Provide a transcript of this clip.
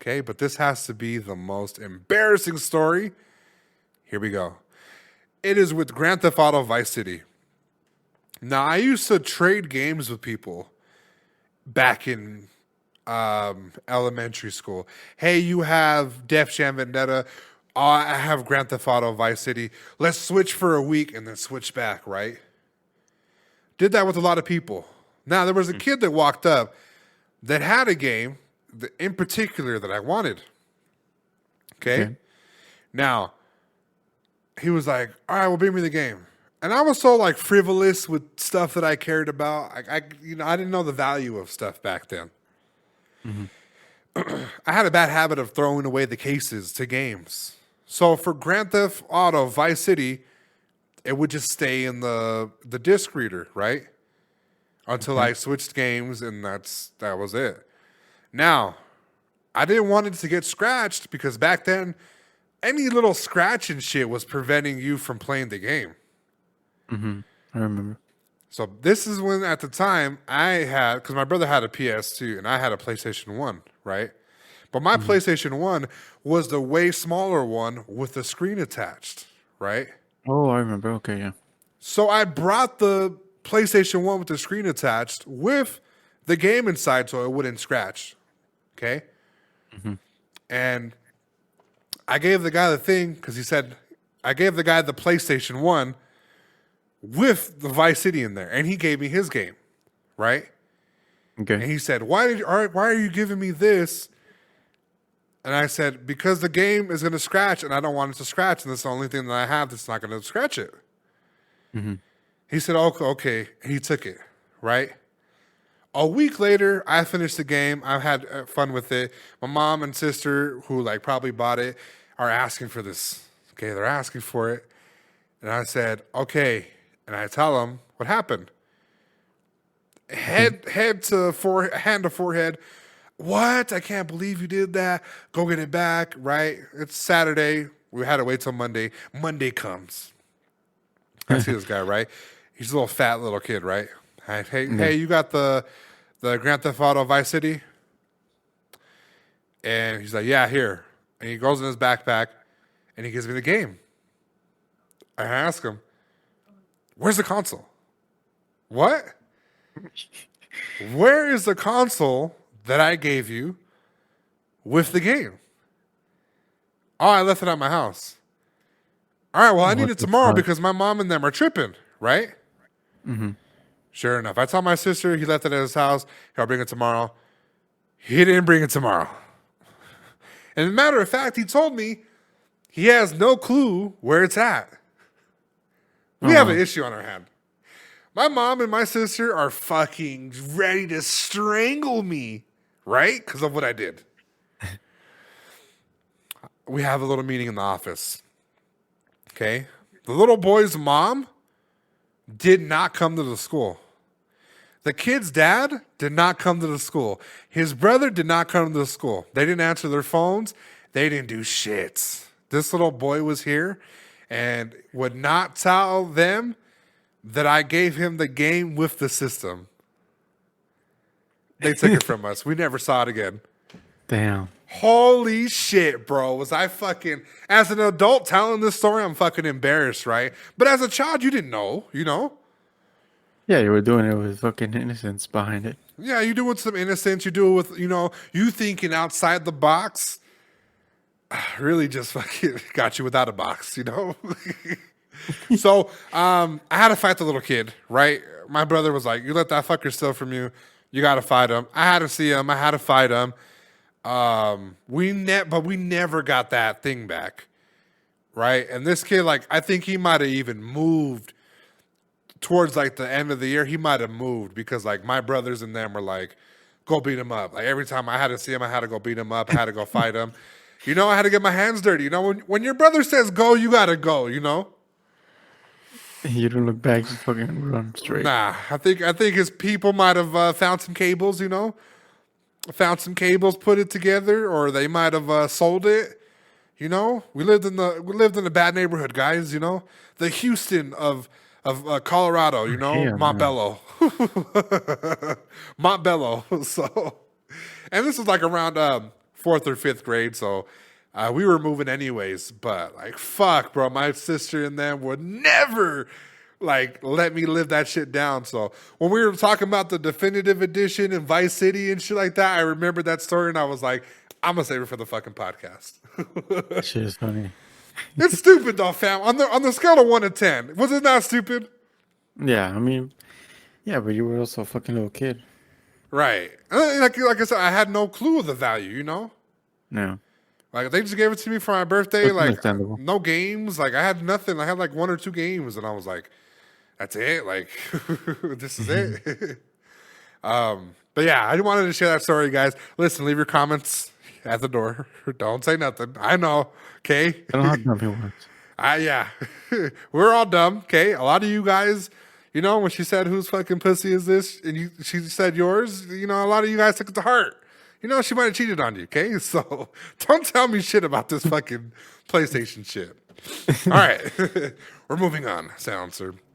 Okay, but this has to be the most embarrassing story. Here we go. It is with Grand Theft Auto Vice City. Now, I used to trade games with people back in elementary school. Hey, you have Def Jam Vendetta. I have Grand Theft Auto Vice City. Let's switch for a week and then switch back, right? Did that with a lot of people. Now, there was a kid that walked up that had a game in particular that I wanted. Okay? Now, he was like, all right, well, bring me the game. And I was so like frivolous with stuff that I cared about. I didn't know the value of stuff back then. I had a bad habit of throwing away the cases to games. So for Grand Theft Auto Vice City, it would just stay in the disc reader, right? Until I switched games, and that was it. Now, I didn't want it to get scratched because back then, any little scratch and shit was preventing you from playing the game. I remember. So this is when, at the time, I had, because my brother had a PS2 and I had a PlayStation 1, right? But my PlayStation 1 was the way smaller one with the screen attached, right? Oh, I remember. Okay, yeah. So I brought the PlayStation 1 with the screen attached with the game inside so it wouldn't scratch, okay? And I gave the guy the thing because he said, I gave the guy the PlayStation 1 with the Vice City in there, and he gave me his game, right? Okay. And he said, why are you giving me this? And I said, because the game is going to scratch, and I don't want it to scratch, and that's the only thing that I have that's not going to scratch it. He said, okay. And he took it, right? A week later, I finished the game. I had fun with it. My mom and sister, who like probably bought it, are asking for this. Okay, they're asking for it. And I said, okay. And I tell them what happened. Hand to forehead. What? I can't believe you did that. Go get it back, right? It's Saturday. We had to wait till Monday. Monday comes. I see this guy, right? He's a little fat little kid, right? Hey, you got the Grand Theft Auto Vice City? And he's like, yeah, here. And he goes in his backpack and he gives me the game. I ask him, where's the console? What? Where is the console that I gave you with the game? Oh, I left it at my house. All right, well, I need it tomorrow because my mom and them are tripping, right? Sure enough. I told my sister he left it at his house. He'll bring it tomorrow. He didn't bring it tomorrow. And as a matter of fact, he told me he has no clue where it's at. We have an issue on our hand. My mom and my sister are fucking ready to strangle me, right? Because of what I did. We have a little meeting in the office. Okay? The little boy's mom did not come to the school. The kid's dad did not come to the school. His brother did not come to the school. They didn't answer their phones. They didn't do shit. This little boy was here and would not tell them that I gave him the game with the system. They took it from us. We never saw it again. Damn. Holy shit, bro. Was I fucking, as an adult telling this story, I'm fucking embarrassed, right? But as a child, you didn't know, you know? Yeah, you were doing it with fucking innocence behind it. Yeah, you do it with some innocence. You do it with, you thinking outside the box. Really just fucking got you without a box, you know? So I had to fight the little kid, right? My brother was like, you let that fucker steal from you. You got to fight him. I had to see him. I had to fight him. But we never got that thing back, right? And this kid, like, I think he might have even moved towards like the end of the year. He might have moved because like my brothers and them were like, go beat him up. Like every time I had to see him, I had to go beat him up. I had to go fight him. I had to get my hands dirty. When your brother says go, you gotta go. You don't look back, you fucking run straight. Nah, I think his people might have found some cables. Found some cables, put it together, or they might have sold it. We lived in a bad neighborhood, guys. The Houston of Colorado. Montbello, Montbello. So, and this was like around fourth or fifth grade, so we were moving anyways. But like, fuck, bro, my sister and them would never like let me live that shit down. So when we were talking about the definitive edition in Vice City and shit like that, I remembered that story and I was like, I'm gonna save it for the fucking podcast. That shit is funny. It's stupid though, fam. On the scale of 1 to 10, was it not stupid? Yeah, I mean, yeah, but you were also a fucking little kid. Right. Like I said, I had no clue of the value, you know? No. Like they just gave it to me for my birthday, That's like understandable. no games. Like I had nothing. I had like 1 or 2 games and I was like, that's it. Like this is it. But yeah, I wanted to share that story, guys. Listen, leave your comments at the door. Don't say nothing. I know. Okay. I don't have nothing words. Yeah. We're all dumb. Okay. A lot of you guys, you know, when she said whose fucking pussy is this, and she said yours, you know, a lot of you guys took it to heart. You know, she might have cheated on you, okay? So don't tell me shit about this fucking PlayStation shit. All right. We're moving on, Silencer.